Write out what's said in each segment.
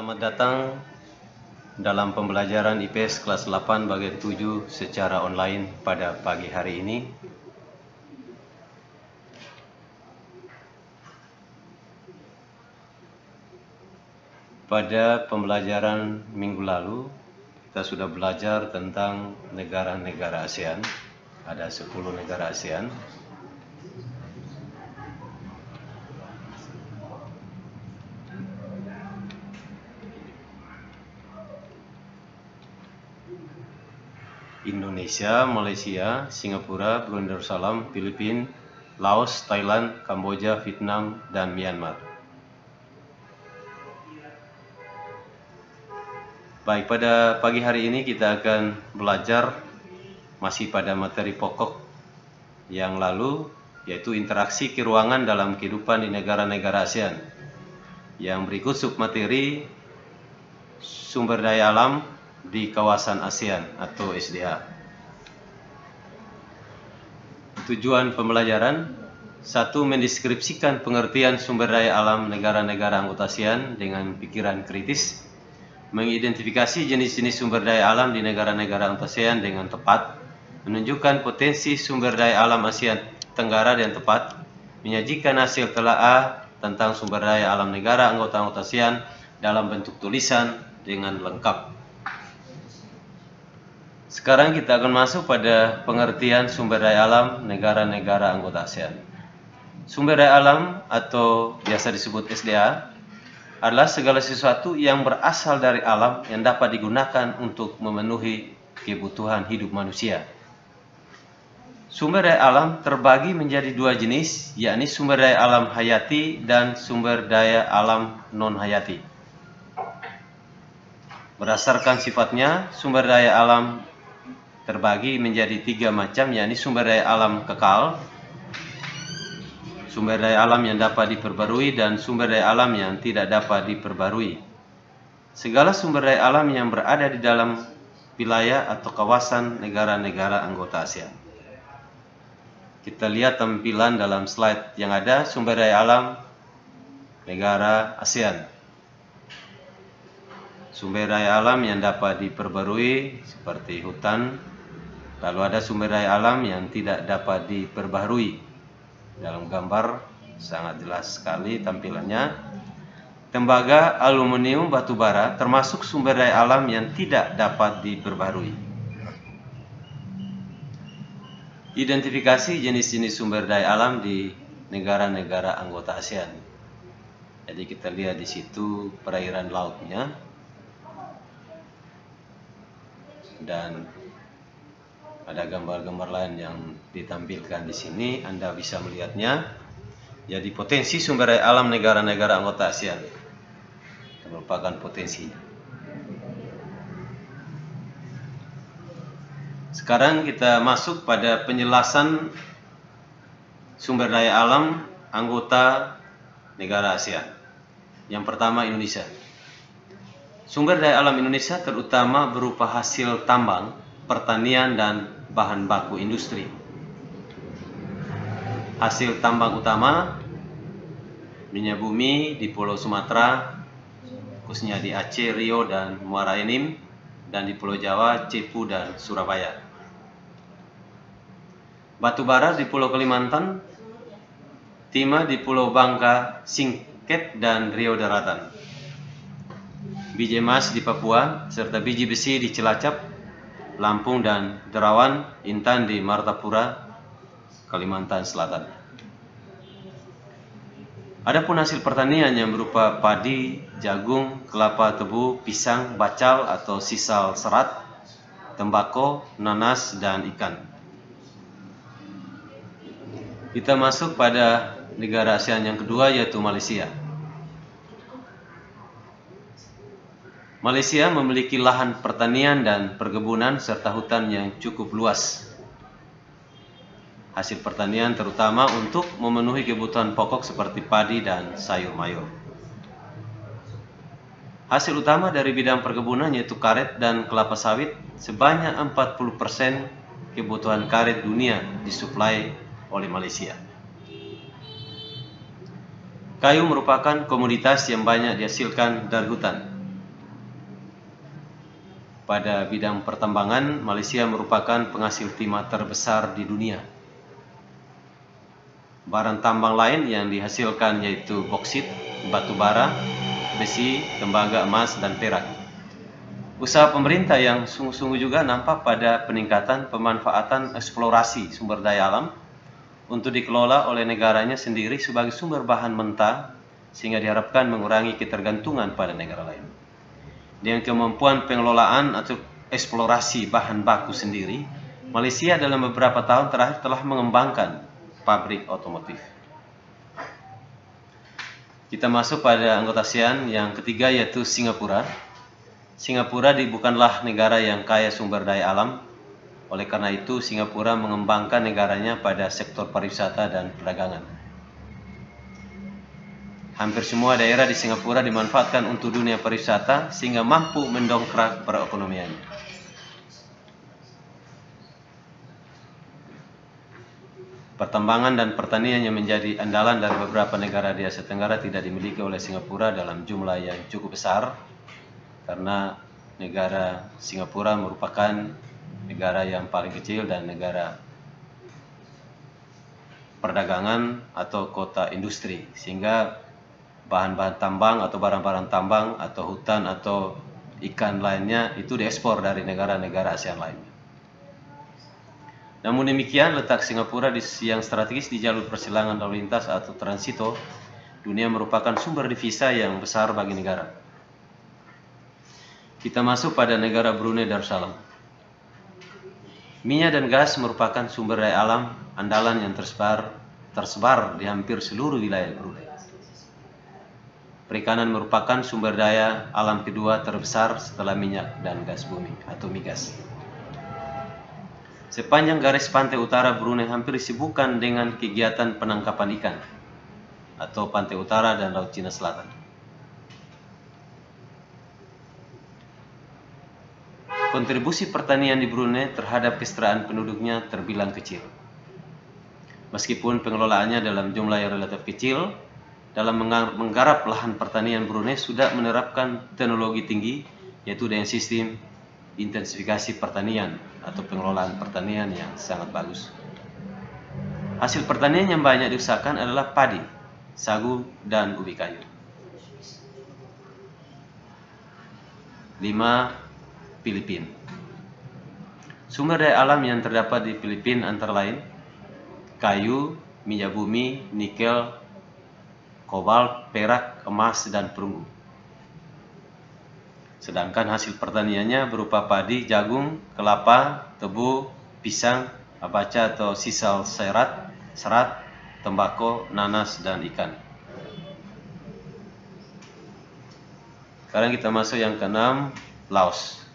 Selamat datang dalam pembelajaran IPS kelas 8 bagian 7 secara online pada pagi hari ini. Pada pembelajaran minggu lalu, kita sudah belajar tentang negara-negara ASEAN. Ada 10 negara ASEAN. Indonesia, Malaysia, Singapura, Brunei Darussalam, Filipina, Laos, Thailand, Kamboja, Vietnam, dan Myanmar. Baik, pada pagi hari ini kita akan belajar masih pada materi pokok yang lalu, yaitu interaksi keruangan dalam kehidupan di negara-negara ASEAN. Yang berikut submateri sumber daya alam di kawasan ASEAN atau SDA. Tujuan pembelajaran: 1. Mendeskripsikan pengertian sumber daya alam negara-negara anggota ASEAN dengan pikiran kritis, mengidentifikasi jenis-jenis sumber daya alam di negara-negara anggota ASEAN dengan tepat, menunjukkan potensi sumber daya alam ASEAN Tenggara dengan tepat, menyajikan hasil telaah tentang sumber daya alam negara anggota ASEAN dalam bentuk tulisan dengan lengkap. Sekarang kita akan masuk pada pengertian sumber daya alam negara-negara anggota ASEAN. Sumber daya alam atau biasa disebut SDA adalah segala sesuatu yang berasal dari alam yang dapat digunakan untuk memenuhi kebutuhan hidup manusia. Sumber daya alam terbagi menjadi dua jenis, yakni sumber daya alam hayati dan sumber daya alam non-hayati. Berdasarkan sifatnya, sumber daya alam terbagi menjadi tiga macam, yakni sumber daya alam kekal, sumber daya alam yang dapat diperbarui, dan sumber daya alam yang tidak dapat diperbarui. Segala sumber daya alam yang berada di dalam wilayah atau kawasan negara-negara anggota ASEAN. Kita lihat tampilan dalam slide yang ada sumber daya alam negara ASEAN. Sumber daya alam yang dapat diperbarui seperti hutan. Lalu ada sumber daya alam yang tidak dapat diperbaharui. Dalam gambar sangat jelas sekali tampilannya. Tembaga, aluminium, batu bara termasuk sumber daya alam yang tidak dapat diperbaharui. Identifikasi jenis-jenis sumber daya alam di negara-negara anggota ASEAN. Jadi kita lihat di situ perairan lautnya. Dan ada gambar-gambar lain yang ditampilkan di sini, Anda bisa melihatnya. Jadi potensi sumber daya alam negara-negara anggota ASEAN merupakan potensinya. Sekarang kita masuk pada penjelasan sumber daya alam anggota negara ASEAN. Yang pertama, Indonesia. Sumber daya alam Indonesia terutama berupa hasil tambang, pertanian, dan bahan baku industri. Hasil tambang utama minyak bumi di Pulau Sumatera, khususnya di Aceh, Riau, dan Muara Enim, dan di Pulau Jawa, Cepu, dan Surabaya. Batu bara di Pulau Kalimantan, timah di Pulau Bangka, Singket, dan Riau Daratan. Biji emas di Papua, serta biji besi di Cilacap, Lampung, dan Derawan, Intan di Martapura, Kalimantan Selatan. Adapun hasil pertanian yang berupa padi, jagung, kelapa tebu, pisang, bacal atau sisal serat, tembakau, nanas, dan ikan. Kita masuk pada negara ASEAN yang kedua, yaitu Malaysia. Malaysia memiliki lahan pertanian dan perkebunan serta hutan yang cukup luas. Hasil pertanian terutama untuk memenuhi kebutuhan pokok seperti padi dan sayur mayur. Hasil utama dari bidang perkebunan yaitu karet dan kelapa sawit. Sebanyak 40% kebutuhan karet dunia disuplai oleh Malaysia. Kayu merupakan komoditas yang banyak dihasilkan dari hutan. pada bidang pertambangan, Malaysia merupakan penghasil timah terbesar di dunia. Barang tambang lain yang dihasilkan yaitu boksit, batu bara, besi, tembaga, emas, dan perak. Usaha pemerintah yang sungguh-sungguh juga nampak pada peningkatan pemanfaatan eksplorasi sumber daya alam untuk dikelola oleh negaranya sendiri sebagai sumber bahan mentah, sehingga diharapkan mengurangi ketergantungan pada negara lain. Dengan kemampuan pengelolaan atau eksplorasi bahan baku sendiri, Malaysia dalam beberapa tahun terakhir telah mengembangkan pabrik otomotif. Kita masuk pada anggota ASEAN yang ketiga, yaitu Singapura. Singapura bukanlah negara yang kaya sumber daya alam. Oleh karena itu, Singapura mengembangkan negaranya pada sektor pariwisata dan perdagangan. Hampir semua daerah di Singapura dimanfaatkan untuk dunia pariwisata sehingga mampu mendongkrak perekonomiannya. Pertambangan dan pertanian yang menjadi andalan dari beberapa negara di Asia Tenggara tidak dimiliki oleh Singapura dalam jumlah yang cukup besar, karena negara Singapura merupakan negara yang paling kecil dan negara perdagangan atau kota industri, sehingga bahan-bahan tambang atau barang-barang tambang atau hutan atau ikan lainnya itu diekspor dari negara-negara ASEAN lainnya. Namun demikian, letak Singapura yang strategis di jalur persilangan lalu lintas atau transito dunia merupakan sumber devisa yang besar bagi negara. Kita masuk pada negara Brunei Darussalam. Minyak dan gas merupakan sumber daya alam andalan yang tersebar di hampir seluruh wilayah Brunei. Perikanan merupakan sumber daya alam kedua terbesar setelah minyak dan gas bumi atau migas. Sepanjang garis pantai utara Brunei hampir disibukkan dengan kegiatan penangkapan ikan atau pantai utara dan Laut Cina Selatan. Kontribusi pertanian di Brunei terhadap kesejahteraan penduduknya terbilang kecil. Meskipun pengelolaannya dalam jumlah yang relatif kecil, dalam menggarap lahan pertanian Brunei sudah menerapkan teknologi tinggi, yaitu dengan sistem intensifikasi pertanian atau pengelolaan pertanian yang sangat bagus. Hasil pertanian yang banyak diusahakan adalah padi, sagu, dan ubi kayu. 5. Filipina. Sumber daya alam yang terdapat di Filipina antara lain kayu, minyak bumi, nikel, kobalt, perak, emas, dan perunggu. Sedangkan hasil pertaniannya berupa padi, jagung, kelapa, tebu, pisang, abaca atau sisal serat, tembakau, nanas, dan ikan. Sekarang kita masuk yang keenam, Laos.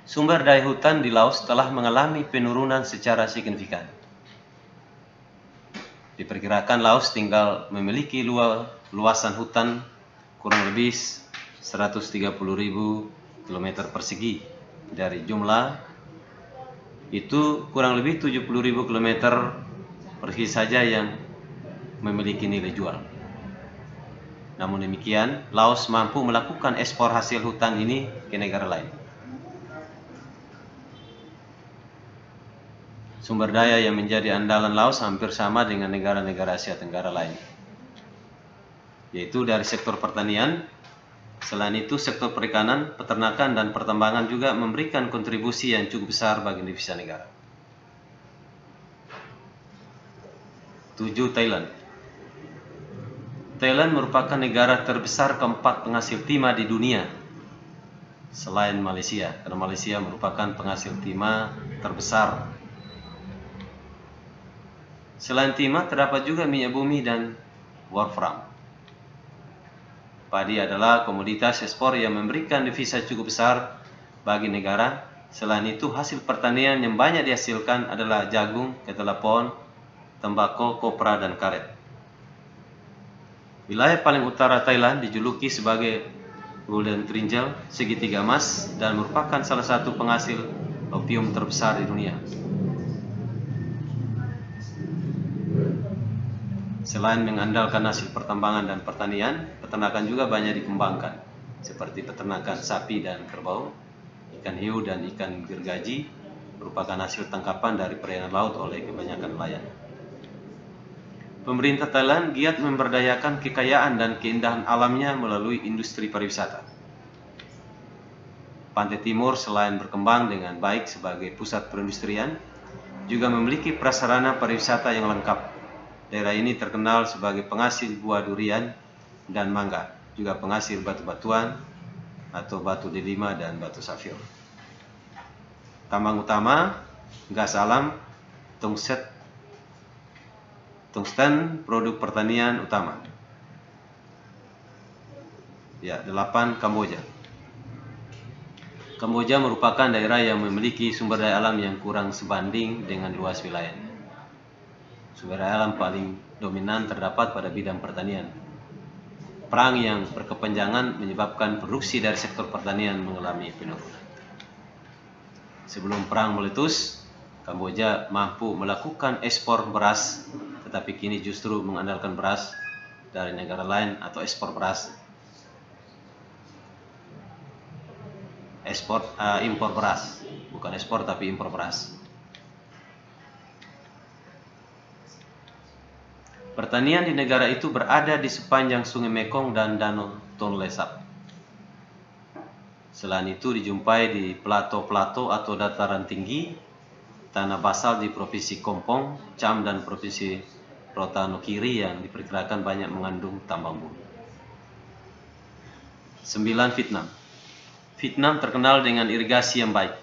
Sumber daya hutan di Laos telah mengalami penurunan secara signifikan. Diperkirakan Laos tinggal memiliki luasan hutan kurang lebih 130.000 km persegi. Dari jumlah itu kurang lebih 70.000 km persegi saja yang memiliki nilai jual. Namun demikian, Laos mampu melakukan ekspor hasil hutan ini ke negara lain. Sumber daya yang menjadi andalan Laos hampir sama dengan negara-negara Asia Tenggara lain, yaitu dari sektor pertanian. Selain itu, sektor perikanan, peternakan, dan pertambangan juga memberikan kontribusi yang cukup besar bagi devisa negara. 7. Thailand. Thailand merupakan negara terbesar keempat penghasil timah di dunia selain Malaysia, karena Malaysia merupakan penghasil timah terbesar. Selain timah, terdapat juga minyak bumi dan wolfram. Padi adalah komoditas ekspor yang memberikan devisa cukup besar bagi negara. Selain itu, hasil pertanian yang banyak dihasilkan adalah jagung, ketela pohon, tembakau, kopra, dan karet. Wilayah paling utara Thailand dijuluki sebagai Golden Triangle, segitiga emas, dan merupakan salah satu penghasil opium terbesar di dunia. Selain mengandalkan hasil pertambangan dan pertanian, peternakan juga banyak dikembangkan. seperti peternakan sapi dan kerbau. Ikan hiu dan ikan gergaji merupakan hasil tangkapan dari perairan laut oleh kebanyakan nelayan. Pemerintah Thailand giat memberdayakan kekayaan dan keindahan alamnya melalui industri pariwisata. Pantai Timur selain berkembang dengan baik sebagai pusat perindustrian, juga memiliki prasarana pariwisata yang lengkap. Daerah ini terkenal sebagai penghasil buah durian dan mangga, juga penghasil batu-batuan atau batu delima dan batu safir. Tambang utama, gas alam, tungsten, produk pertanian utama. 8. Kamboja. Kamboja merupakan daerah yang memiliki sumber daya alam yang kurang sebanding dengan luas wilayahnya. Sumber daya alam paling dominan terdapat pada bidang pertanian. Perang yang berkepanjangan menyebabkan produksi dari sektor pertanian mengalami penurunan. Sebelum perang meletus, Kamboja mampu melakukan ekspor beras, tetapi kini justru mengandalkan beras dari negara lain atau ekspor beras. Impor beras, bukan ekspor tapi impor beras. Pertanian di negara itu berada di sepanjang Sungai Mekong dan Danau Tonle Sap. Selain itu dijumpai di plato-plato atau dataran tinggi, tanah basal di Provinsi Kompong, Cham dan Provinsi Rotan Kiri yang diperkirakan banyak mengandung tambang bumi. 9. Vietnam. Vietnam terkenal dengan irigasi yang baik.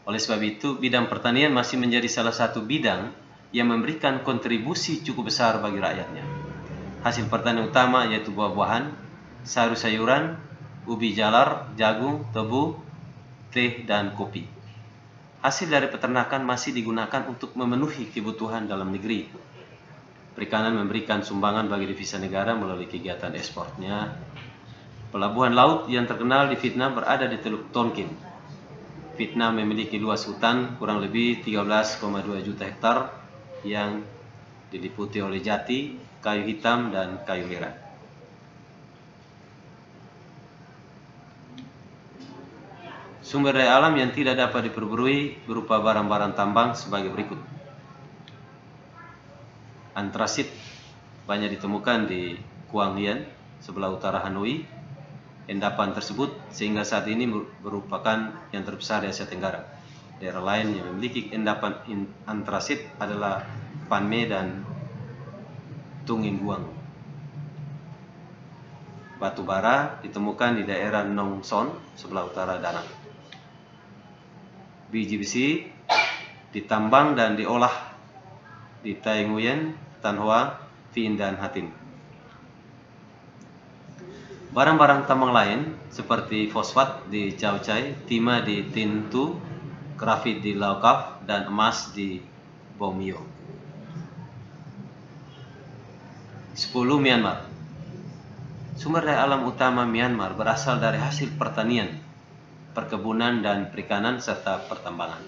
Oleh sebab itu, bidang pertanian masih menjadi salah satu bidang yang memberikan kontribusi cukup besar bagi rakyatnya. Hasil pertanian utama yaitu buah-buahan, sayur-sayuran, ubi jalar, jagung, tebu, teh, dan kopi. Hasil dari peternakan masih digunakan untuk memenuhi kebutuhan dalam negeri. Perikanan memberikan sumbangan bagi devisa negara melalui kegiatan ekspornya. Pelabuhan laut yang terkenal di Vietnam berada di Teluk Tonkin. Vietnam memiliki luas hutan kurang lebih 13,2 juta hektar yang diliputi oleh jati, kayu hitam, dan kayu merah. Sumber daya alam yang tidak dapat diperbarui berupa barang-barang tambang sebagai berikut. Antrasit banyak ditemukan di Quang Hien, sebelah utara Hanoi. Endapan tersebut sehingga saat ini merupakan yang terbesar di Asia Tenggara. Daerah lain yang memiliki endapan antrasit adalah Pan Me dan Tung In Guang. Batu bara ditemukan di daerah Nong Son, sebelah utara Da Nang. Biji besi ditambang dan diolah di Tai Nguyen, Tan Hoa, Vien, dan Hatin. Barang-barang tambang lain seperti fosfat di Chao Chai, timah di Tin Tu, grafit di Lao Caf, dan emas di Bom Mio. 10. Myanmar. Sumber daya alam utama Myanmar berasal dari hasil pertanian, perkebunan dan perikanan serta pertambangan.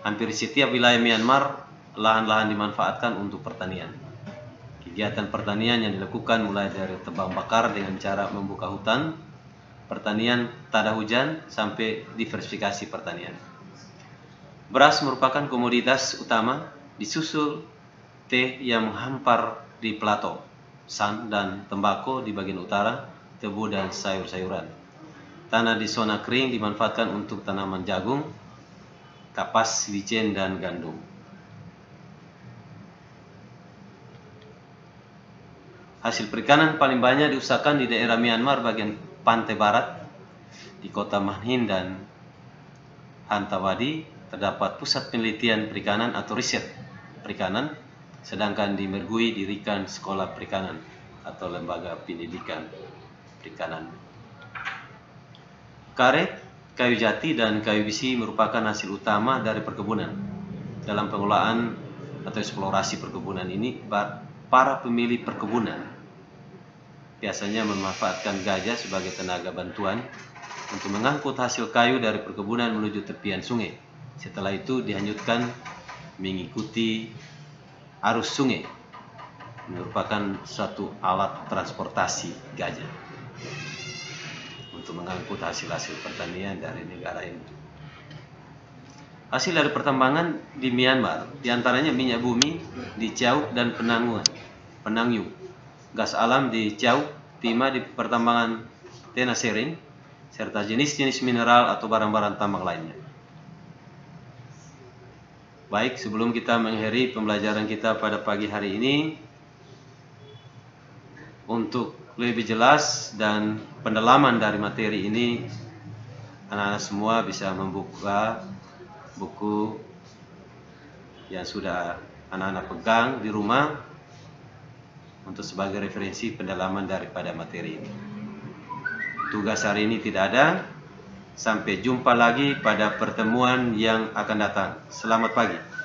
Hampir setiap wilayah Myanmar lahan-lahan dimanfaatkan untuk pertanian. Kegiatan pertanian yang dilakukan mulai dari tebang bakar dengan cara membuka hutan, pertanian tada hujan, sampai diversifikasi pertanian. Beras merupakan komoditas utama, disusul teh yang menghampar di plato, san dan tembakau di bagian utara, tebu dan sayur-sayuran. Tanah di zona kering dimanfaatkan untuk tanaman jagung, kapas, wijen, dan gandum. Hasil perikanan paling banyak diusahakan di daerah Myanmar bagian pantai barat. Di kota Manhin dan Hantawadi terdapat pusat penelitian perikanan atau riset perikanan, sedangkan di Mergui didirikan sekolah perikanan atau lembaga pendidikan perikanan. Karet, kayu jati, dan kayu besi merupakan hasil utama dari perkebunan. Dalam pengelolaan atau eksplorasi perkebunan ini, para pemilik perkebunan biasanya memanfaatkan gajah sebagai tenaga bantuan untuk mengangkut hasil kayu dari perkebunan menuju tepian sungai. Setelah itu dihanyutkan mengikuti arus sungai. Merupakan suatu alat transportasi gajah. mengangkut hasil-hasil pertanian dari negara ini. Hasil dari pertambangan di Myanmar, diantaranya minyak bumi di Ciauk dan Penangyu, gas alam di Ciauk, timah di pertambangan Tena Sering, serta jenis-jenis mineral atau barang-barang tambang lainnya. Baik, sebelum kita mengakhiri pembelajaran kita pada pagi hari ini, untuk lebih jelas dan pendalaman dari materi ini, anak-anak semua bisa membuka buku yang sudah anak-anak pegang di rumah untuk sebagai referensi pendalaman daripada materi ini. Tugas hari ini tidak ada. Sampai jumpa lagi pada pertemuan yang akan datang. Selamat pagi.